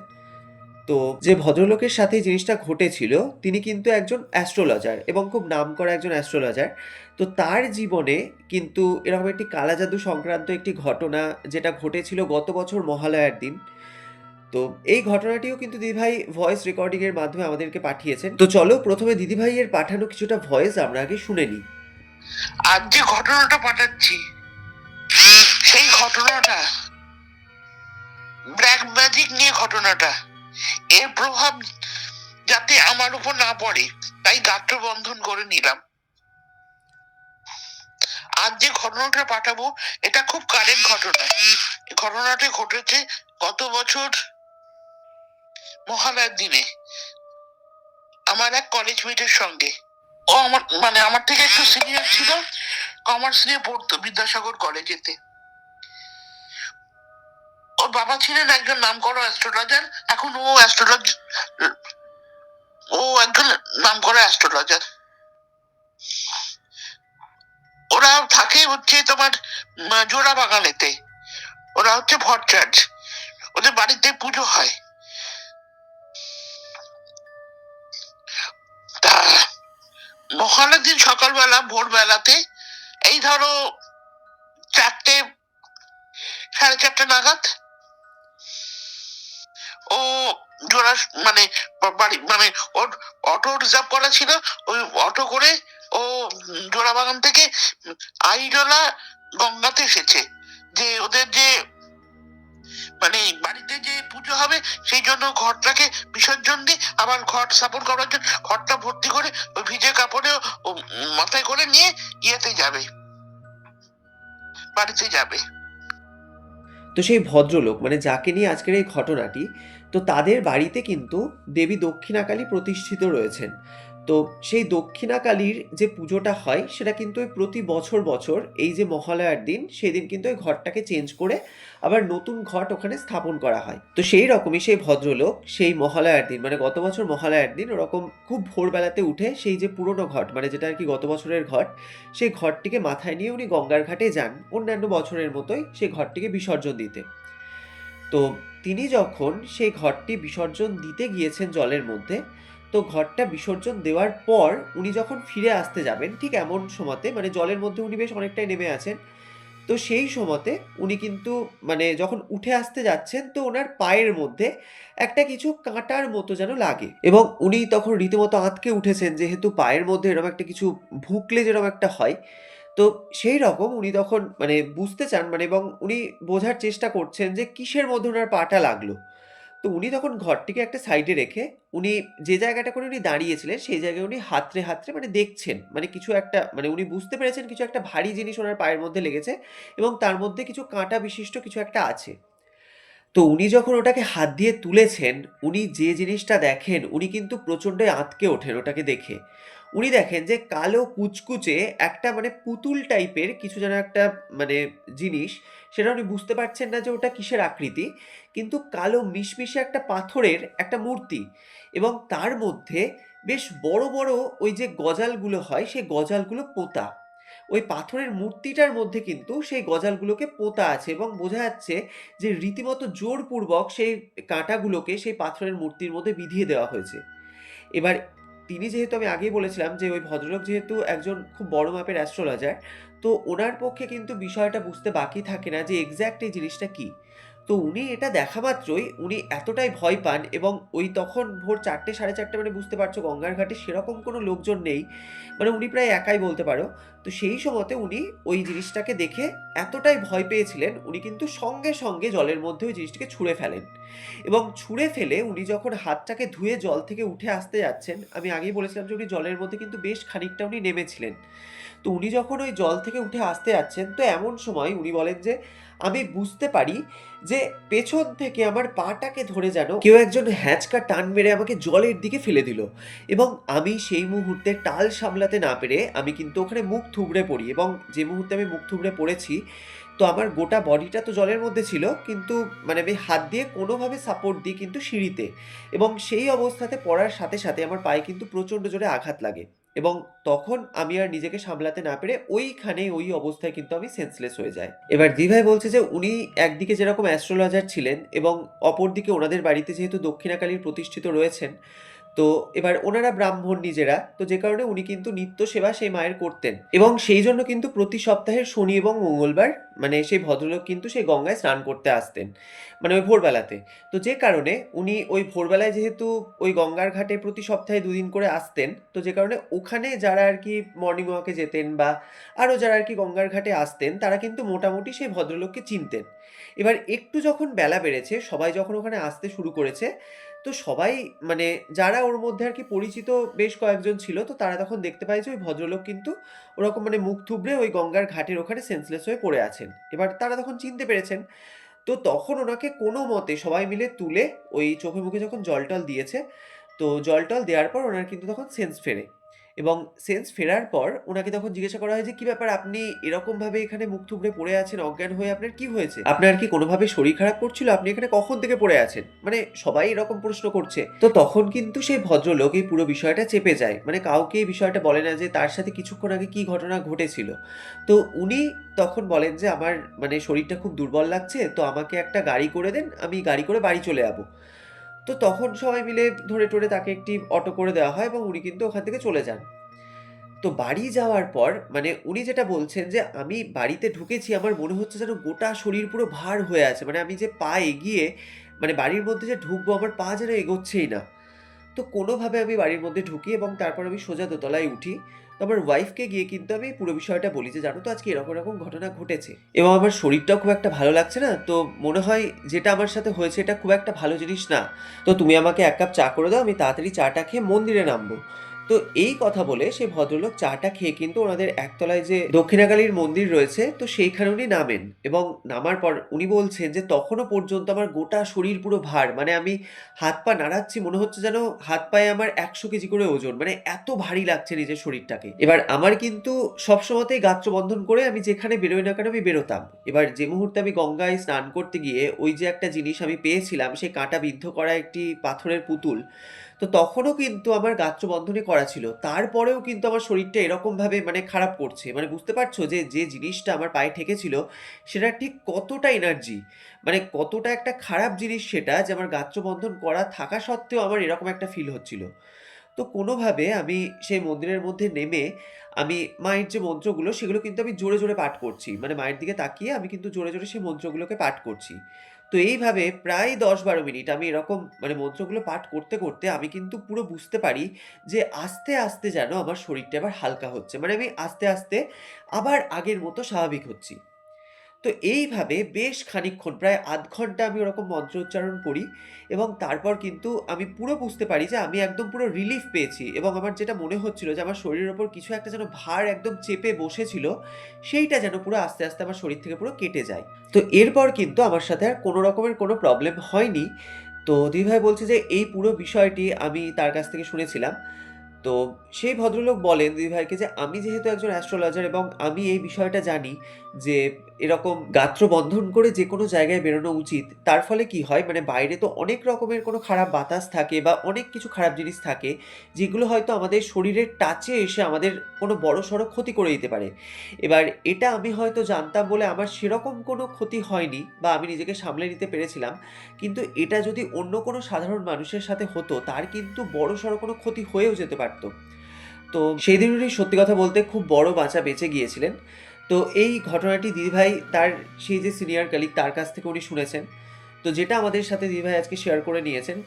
তো যে ভদ্রলোকের সাথে এই জিনিসটা ঘটেছিল, তিনি কিন্তু একজন অ্যাস্ট্রোলজার এবং খুব নামকরা একজন অ্যাস্ট্রোলজার। তো তার জীবনে কিন্তু এরকম একটি কালা জাদু সংক্রান্ত একটি ঘটনা, যেটা ঘটেছিল গত বছর মহালয়ার দিন। তো এই ঘটনাটিও কিন্তু দিদিভাই ভয়েস রেকর্ডিং এর মাধ্যমে আমাদেরকে পাঠিয়েছেন। তো চলো প্রথমে দিদিভাইয়ের পাঠানো কিছুটা ভয়েস আমরা আগে শুনে নিই। আজ যে ঘটনাটা পাঠাচ্ছি, সেই ঘটনাটা ব্ল্যাক ম্যাজিক নিয়ে ঘটনাটা। এর প্রভাব যাতে আমার উপর না পড়ে, তাই গাত্র বন্ধন করে নিলাম। আজ যে ঘটনাটা পাঠাবো, এটা খুব কারেন্ট ঘটনা। ঘটনাটি ঘটেছে গত বছর মহালয়ার দিনে আমার এক কলেজ মেটের সঙ্গে। ও আমার থেকে একটু সিনিয়র ছিল, কমার্স নিয়ে পড়তো বিদ্যাসাগর কলেজেতে। ওর বাবা ছিলেন একজন নামকরা অ্যাস্ট্রোলজার। এখন ও একজন নামকরা অ্যাস্ট্রোলজার। ওরা থাকে হচ্ছে তোমার জোড়া বাগানেতে। ওরা হচ্ছে ভট্টাচার্য। ওদের বাড়িতে পুজো হয়। তা মহালয়ার দিন সকালবেলা ভোরবেলাতে, এই ধরো 4টে 4:30 নাগাদ, ও জোড়া বাড়ি ওর অটো রিজার্ভ করা ছিল। ওই অটো করে ও জোড়া বাগান থেকে আইডলা গঙ্গাতে এসেছে, যে ওদের যে বাড়িতে যে পুজো হবে সেই জন্য ঘরটাকে বিসর্জন দিয়ে আবার ঘর স্থাপন করার জন্য ঘরটা ভর্তি করে ওই ভিজে কাপড়ে ও মাথায় করে নিয়ে ইয়েতে যাবে, বাড়িতে যাবে। তো সেই ভদ্রলোক, মানে যাকে নিয়ে আজকের এই ঘটনাটি, তো তাদের বাড়িতে কিন্তু দেবী দক্ষিণাকালী প্রতিষ্ঠিত রয়েছেন। তো সেই দক্ষিণাকালীর যে পুজোটা হয়, সেটা কিন্তু ওই প্রতি বছর বছর এই যে মহালয়ার দিন, সেদিন কিন্তু ওই ঘরটাকে চেঞ্জ করে আবার নতুন ঘট ওখানে স্থাপন করা হয়। তো সেই রকমই সেই ভদ্রলোক সেই মহালয়ার দিন, মানে গত বছর মহালয়ার দিন, ওরকম খুব ভোরবেলাতে উঠে সেই যে পুরনো ঘট, মানে যেটা আর কি গত বছরের ঘট, সেই ঘরটিকে মাথায় নিয়ে উনি গঙ্গার ঘাটে যান অন্যান্য বছরের মতোই সেই ঘরটিকে বিসর্জন দিতে। তো তিনি যখন সেই ঘরটি বিসর্জন দিতে গিয়েছেন জলের মধ্যে, তো ঘরটা বিসর্জন দেওয়ার পর উনি যখন ফিরে আসতে যাবেন, ঠিক এমন সময়তে, মানে জলের মধ্যে উনি বেশ অনেকটাই নেমে আছেন। তো সেই সময়তে উনি কিন্তু, মানে যখন উঠে আসতে যাচ্ছেন, তো ওনার পায়ের মধ্যে একটা কিছু কাঁটার মতো যেন লাগে, এবং উনি তখন রীতিমতো আঁতকে উঠেছেন, যেহেতু পায়ের মধ্যে এরকম একটা কিছু ভুকলে যেরকম একটা হয়। তো সেই রকম উনি তখন মানে বুঝতে চান, মানে এবং উনি বোঝার চেষ্টা করছেন যে কিসের মধ্যে ওনার পাটা লাগলো। তো উনি তখন ঘরটিকে একটা সাইডে রেখে, উনি যে জায়গাটা করে উনি দাঁড়িয়েছিলেন সেই জায়গায় উনি হাতড়ে হাতড়ে মানে দেখছেন, মানে কিছু একটা, মানে উনি বুঝতে পেরেছেন কিছু একটা ভারী জিনিস ওনার পায়ের মধ্যে লেগেছে এবং তার মধ্যে কিছু কাঁটা বিশিষ্ট কিছু একটা আছে। তো উনি যখন ওটাকে হাত দিয়ে তুলেছেন, উনি যে জিনিসটা দেখেন, উনি কিন্তু প্রচণ্ডই আঁতকে ওঠেন ওটাকে দেখে। উনি দেখেন যে কালো কুচকুচে একটা, মানে পুতুল টাইপের কিছু যেন একটা, মানে জিনিস, সেটা উনি বুঝতে পারছেন না যে ওটা কিসের আকৃতি, কিন্তু কালো মিশমিশে একটা পাথরের একটা মূর্তি, এবং তার মধ্যে বেশ বড় বড় ওই যে গজালগুলো হয়, সেই গজালগুলো পোঁতা। ওই পাথরের মূর্তিটার মধ্যে কিন্তু সেই গজালগুলোকে পোঁতা আছে, এবং বোঝা যাচ্ছে যে রীতিমতো জোরপূর্বক সেই কাঁটাগুলোকে সেই পাথরের মূর্তির মধ্যে বিঁধিয়ে দেওয়া হয়েছে। এবার তিনি যেহেতু, আমি আগেই বলেছিলাম যে ওই ভদ্রলোক যেহেতু একজন খুব বড় মাপের অ্যাস্ট্রোলজার, তো ওনার পক্ষে কিন্তু বিষয়টা বুঝতে বাকি থাকে না যে এক্স্যাক্ট এই জিনিসটা কী। তো উনি এটা দেখা মাত্রই উনি এতটাই ভয় পান, এবং ওই তখন ভোর 4টে 4:30, মানে বুঝতে পারছো গঙ্গার ঘাটে সেরকম কোনো লোকজন নেই, মানে উনি প্রায় একাই বলতে পারো। তো সেই সময়তে উনি ওই জিনিসটাকে দেখে এতটাই ভয় পেয়েছিলেন, উনি কিন্তু সঙ্গে সঙ্গে জলের মধ্যে ওই জিনিসটাকে ছুঁড়ে ফেলেন, এবং ছুঁড়ে ফেলে উনি যখন হাতটাকে ধুয়ে জল থেকে উঠে আসতে যাচ্ছেন, আমি আগেই বলেছিলাম যে উনি জলের মধ্যে কিন্তু বেশ খানিকটা উনি নেমেছিলেন। তো উনি যখন ওই জল থেকে উঠে আসতে যাচ্ছেন, তো এমন সময় উনি বলেন যে আমি বুঝতে পারি যে পেছন থেকে আমার পাটাকে ধরে যেন কেউ একজন হ্যাঁচকা টান মেরে আমাকে জলের দিকে ফেলে দিল, এবং আমি সেই মুহূর্তে টাল সামলাতে না পেরে আমি কিন্তু ওখানে মুখ থুবড়ে পড়ি, এবং যে মুহূর্তে আমি মুখ থুবড়ে পড়েছি, তো আমার গোটা বডিটা তো জলের মধ্যে ছিল, কিন্তু মানে আমি হাত দিয়ে কোনোভাবে সাপোর্ট দিই কিন্তু সিঁড়িতে, এবং সেই অবস্থাতে পড়ার সাথে সাথে আমার পায়ে কিন্তু প্রচণ্ড জোরে আঘাত লাগে, এবং তখন আমি আর নিজেকে সামলাতে না পেরে ওইখানে ওই অবস্থায় কিন্তু আমি সেন্সলেস হয়ে যাই। এবার দিভাই বলছে যে উনি একদিকে যেরকম অ্যাস্ট্রোলজার ছিলেন, এবং অপরদিকে ওনাদের বাড়িতে যেহেতু দক্ষিণাকালীর প্রতিষ্ঠিত রয়েছেন, তো এবার ওনারা ব্রাহ্মণ নিজেরা, তো যে কারণে উনি কিন্তু নিত্য সেবা সেই মায়ের করতেন, এবং সেই জন্য কিন্তু প্রতি সপ্তাহের শনি এবং মঙ্গলবার মানে সেই ভদ্রলোক কিন্তু সেই গঙ্গায় স্নান করতে আসতেন, মানে ওই ভোরবেলাতে। তো যে কারণে উনি ওই ভোরবেলায় যেহেতু ওই গঙ্গার ঘাটে প্রতি সপ্তাহে দুদিন করে আসতেন, তো যে কারণে ওখানে যারা আর কি মর্নিং ওয়াকে যেতেন বা আরও যারা আর কি গঙ্গার ঘাটে আসতেন, তারা কিন্তু মোটামুটি সেই ভদ্রলোককে চিনতেন। এবার একটু যখন বেলা বেড়েছে, সবাই যখন ওখানে আসতে শুরু করেছে, তো সবাই মানে যারা ওর মধ্যে আর কি পরিচিত বেশ কয়েকজন ছিল, তো তারা তখন দেখতে পায় যে ওই ভদ্রলোক কিন্তু ওরকম মানে মুখ থুবড়ে ওই গঙ্গার ঘাটের ওখানে সেন্সলেস হয়ে পড়ে আছেন। এবার তারা তখন চিনতে পেরেছেন। তো তখন ওনাকে কোনো মতে সবাই মিলে তুলে ওই চোখে মুখে যখন জল টল দিয়েছে, তো জল টল দেওয়ার পর ওনার কিন্তু তখন সেন্স ফেরে, এবং সেন্স ফেরার পর ওনাকে তখন জিজ্ঞাসা করা হয় যে কি ব্যাপার, আপনি এরকম ভাবে এখানে মুখ থুবড়ে পড়ে আছেন অজ্ঞান হয়ে, আপনার কি হয়েছে, আপনার কি কোনোভাবে শরীর খারাপ করছিল, আপনি এখানে কখন থেকে পড়ে আছেন, মানে সবাই এরকম প্রশ্ন করছে। তো তখন কিন্তু সেই ভদ্রলোক এই পুরো বিষয়টা চেপে যায়, মানে কাউকে এই বিষয়টা বলে না যে তার সাথে কিছুক্ষণ আগে কি ঘটনা ঘটেছিল। তো উনি তখন বলেন যে আমার মানে শরীরটা খুব দুর্বল লাগছে, তো আমাকে একটা গাড়ি করে দেন, আমি গাড়ি করে বাড়ি চলে যাবো। তো তখন সবাই মিলে ধরে টরে তাকে একটি অটো করে দেওয়া হয়, এবং উনি কিন্তু ওখান থেকে চলে যান। তো বাড়ি যাওয়ার পর মানে উনি যেটা বলছেন যে আমি বাড়িতে ঢুকেছি, আমার মনে হচ্ছে যেন গোটা শরীর পুরো ভার হয়ে আছে, মানে আমি যে পা এগিয়ে মানে বাড়ির মধ্যে যে ঢুকবো, আমার পা যেন এগোচ্ছেই না। তো কোনোভাবে আমি বাড়ির মধ্যে ঢুকি, এবং তারপর আমি সোজা দোতলায় উঠি। তো আমার ওয়াইফকে গিয়ে কিন্তু আমি পুরো বিষয়টা বলি যে জানো তো আজকে এরকম এরকম ঘটনা ঘটেছে, এবং আমার শরীরটাও খুব একটা ভালো লাগছে না, তো মনে হয় যেটা আমার সাথে হয়েছে এটা খুব একটা ভালো জিনিস না। তো তুমি আমাকে এক কাপ চা করে দাও, আমি তাড়াতাড়ি চাটা খেয়ে মন্দিরে নামবো। তো এই কথা বলে সেই ভদ্রলোক চাটা খেয়ে কিন্তু ওনাদের একতলায় যে দক্ষিণাকালীর মন্দির রয়েছে, তো সেইখানে উনি নামেন, এবং নামার পর উনি বলছেন যে তখনও পর্যন্ত আমার গোটা শরীর পুরো ভার, মানে আমি হাত পা নাড়াচ্ছি, মনে হচ্ছে যেন হাত পায়ে আমার ১০০ কেজি করে ওজন, মানে এত ভারী লাগছে নিজের শরীরটাকে। এবার আমার কিন্তু সবসময়তেই গাত্রবন্ধন করে আমি যেখানে বেরোই না কেন আমি বেরোতাম। এবার যে মুহূর্তে আমি গঙ্গায় স্নান করতে গিয়ে ওই যে একটা জিনিস আমি পেয়েছিলাম, সেই কাঁটা বিদ্ধ করা একটি পাথরের পুতুল, তো তখনও কিন্তু আমার গাত্রবন্ধনই করা ছিল। তারপরেও কিন্তু আমার শরীরটা এরকমভাবে মানে খারাপ করছে। মানে বুঝতে পারছো যে, যে জিনিসটা আমার পায়ে ঠেকেছিল সেটা ঠিক কতটা এনার্জি, মানে কতটা একটা খারাপ জিনিস সেটা, যে আমার গাত্রবন্ধন করা থাকা সত্ত্বেও আমার এরকম একটা ফিল হচ্ছিল। তো কোনোভাবে আমি সেই মন্দিরের মধ্যে নেমে আমি মায়ের যে মন্ত্রগুলো সেগুলো কিন্তু আমি জোরে, জোরে পাঠ করছি। মানে মায়ের দিকে তাকিয়ে আমি কিন্তু জোরে, জোরে সেই মন্ত্রগুলোকে পাঠ করছি। তো এইভাবে প্রায় ১০-১২ মিনিট আমি এরকম মানে মন্ত্রগুলো পাঠ করতে, করতে আমি কিন্তু পুরো বুঝতে পারি যে আস্তে, আস্তে যেন আমার শরীরটা এবার হালকা হচ্ছে। মানে আমি আস্তে, আস্তে আবার আগের মতো স্বাভাবিক হচ্ছি। তো এইভাবে বেশ খানিকক্ষণ প্রায় ০.৫ ঘন্টা আমি ওরকম মন্ত্র উচ্চারণ করি, এবং তারপর কিন্তু আমি পুরো বুঝতে পারি যে আমি একদম পুরো রিলিফ পেয়েছি, এবং আমার যেটা মনে হচ্ছিল যে আমার শরীরের ওপর কিছু একটা যেন ভার একদম চেপে বসেছিল, সেইটা যেন পুরো আস্তে, আস্তে আমার শরীর থেকে পুরো কেটে যায়। তো এরপর কিন্তু আমার সাথে আর কোনো রকমের কোনো প্রবলেম হয়নি। তো দিদিভাই বলছে যে এই পুরো বিষয়টি আমি তার কাছ থেকে শুনেছিলাম। তো সেই ভদ্রলোক বলেন দিদিভাইকে যে আমি যেহেতু একজন অ্যাস্ট্রোলজার, এবং আমি এই বিষয়টা জানি যে এরকম গাত্রবন্ধন করে যেকোনো জায়গায় বেরোনো উচিত। তার ফলে কি হয়, মানে বাইরে তো অনেক রকমের কোনো খারাপ বাতাস থাকে বা অনেক কিছু খারাপ জিনিস থাকে, যেগুলো হয়তো আমাদের শরীরের টাচে এসে আমাদের কোনো বড়সড় ক্ষতি করে দিতে পারে। এবার এটা আমি হয়তো জানতাম বলে আমার সেরকম কোনো ক্ষতি হয়নি, বা আমি নিজেকে সামলে নিতে পেরেছিলাম। কিন্তু এটা যদি অন্য কোনো সাধারণ মানুষের সাথে হতো, তার কিন্তু বড়সড় কোনো ক্ষতি হয়েও যেতে পারত। তো সেদিন উনি সত্যি কথা বলতে খুব বড় বাঁচা বেঁচে গিয়েছিলেন। তো এই ঘটনাটি দিদিভাই তার সেই যে সিনিয়র কলিগ তার কাছ থেকে উনি শুনেছেন। তো যেটা আমাদের সাথে দিদিভাই আজকে শেয়ার করে নিয়েছেন।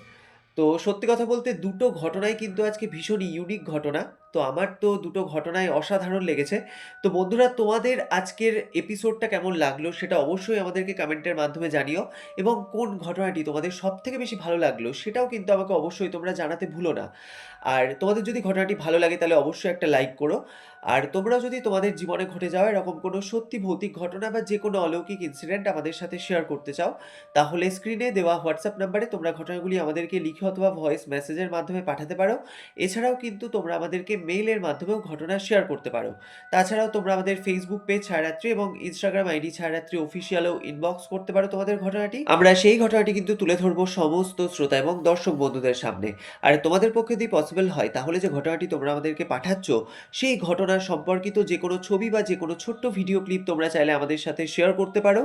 তো সত্যি কথা বলতে দুটো ঘটনাই কিন্তু আজকে ভীষণ ইউনিক ঘটনা। তো আমার তো দুটো ঘটনাই অসাধারণ লেগেছে। তো বন্ধুরা, তোমাদের আজকের এপিসোডটা কেমন লাগলো সেটা অবশ্যই আমাদেরকে কমেন্টের মাধ্যমে জানিও, এবং কোন ঘটনাটি তোমাদের সবথেকে বেশি ভালো লাগলো সেটাও কিন্তু আমাকে অবশ্যই তোমরা জানাতে ভুলো না। আর তোমাদের যদি ঘটনাটি ভালো লাগে তাহলে অবশ্যই একটা লাইক করো। আর তোমরাও যদি তোমাদের জীবনে ঘটে যাওয়া এরকম কোনো সত্যি ভৌতিক ঘটনা বা যেকোনো অলৌকিক ইনসিডেন্ট আমাদের সাথে শেয়ার করতে চাও, তাহলে স্ক্রিনে দেওয়া হোয়াটসঅ্যাপ নাম্বারে তোমরা ঘটনাগুলি আমাদেরকে লিখে অথবা ভয়েস মেসেজের মাধ্যমে পাঠাতে পারো। এছাড়াও কিন্তু তোমরা আমাদেরকে মেইলের মাধ্যমেও ঘটনা শেয়ার করতে পারো। তাছাড়াও তোমরা আমাদের ফেসবুক পেজ ছায়ারাত্রি এবং ইনস্টাগ্রাম আইডি ছায়ারাত্রি অফিসিয়ালেও ইনবক্স করতে পারো তোমাদের ঘটনাটি। আমরা সেই ঘটনাটি কিন্তু তুলে ধরবো সমস্ত শ্রোতা এবং দর্শক বন্ধুদের সামনে। আর তোমাদের পক্ষে যদি পসিবল হয় তাহলে যে ঘটনাটি তোমরা আমাদেরকে পাঠাচ্ছ সেই ঘটনা সম্পর্কিত যে কোনো ছবি বা যে কোনো ছোট্ট ভিডিও ক্লিপ তোমরা চাইলে আমাদের সাথে শেয়ার করতে পারো।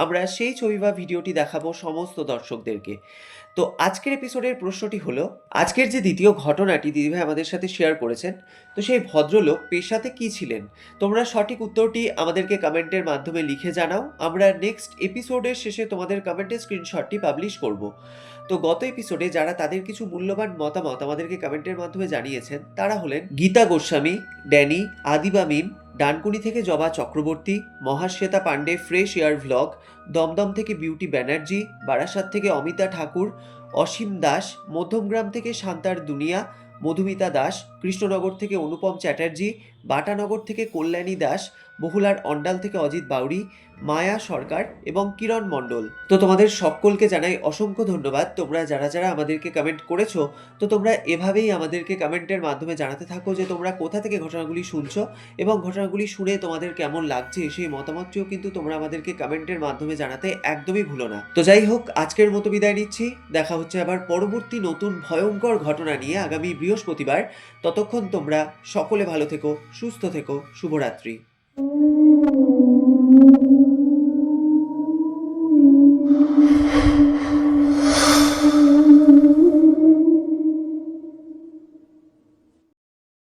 আমরা সেই ছবি বা ভিডিওটি দেখাবো সমস্ত দর্শকদেরকে। তো আজকের এপিসোডের প্রশ্নটি হলো, আজকের যে দ্বিতীয় ঘটনাটি দিদিভাই আমাদের সাথে শেয়ার করেছেন, তো সেই ভদ্রলোক পেশাতে কি ছিলেন? তোমরা সঠিক উত্তরটি আমাদেরকে কমেন্টের মাধ্যমে লিখে জানাও। আমরা নেক্সট এপিসোডের শেষে তোমাদের কমেন্টের স্ক্রিনশটটি পাবলিশ করব। তো গত এপিসোডে যারা তাদের কিছু মূল্যবান মতামত আমাদেরকে কমেন্টের মাধ্যমে জানিয়েছেন তারা হলেন গীতা গোস্বামী, ড্যানি, আদিবা মিম, ডানকুনি থেকে Joba Chakraborty, Mahasweta Pandey fresh air vlog, Dumdum থেকে বিউটি ব্যানার্জি, বারাসাত থেকে অমিতা ঠাকুর, অসীম দাস, মধ্যমগ্রাম থেকে শান্তার দুনিয়া, মধুমিতা দাস, কৃষ্ণনগর থেকে অনুপম চ্যাটার্জি, বাটানগর থেকে কল্যাণী দাস, বহুলার অন্ডাল থেকে অজিত বাউরি, মায়া সরকার এবং কিরণ মণ্ডল। তো তোমাদের সকলকে জানাই অসংখ্য ধন্যবাদ। তোমরা যারা যারা আমাদেরকে কমেন্ট করেছো, তো তোমরা এভাবেই আমাদেরকে কমেন্টের মাধ্যমে জানাতে থাকো যে তোমরা কোথা থেকে ঘটনাগুলি শুনছো এবং ঘটনাগুলি শুনে তোমাদের কেমন লাগছে সেই মতামতটিও কিন্তু তোমরা আমাদেরকে কমেন্টের মাধ্যমে জানাতে একদমই ভুলো না। তো যাই হোক, আজকের মতো বিদায় নিচ্ছি। দেখা হচ্ছে আবার পরবর্তী নতুন ভয়ঙ্কর ঘটনা নিয়ে আগামী বৃহস্পতিবার। ততক্ষণ তোমরা সকলে ভালো থেকো, সুস্থ থেকো। শুভরাত্রি।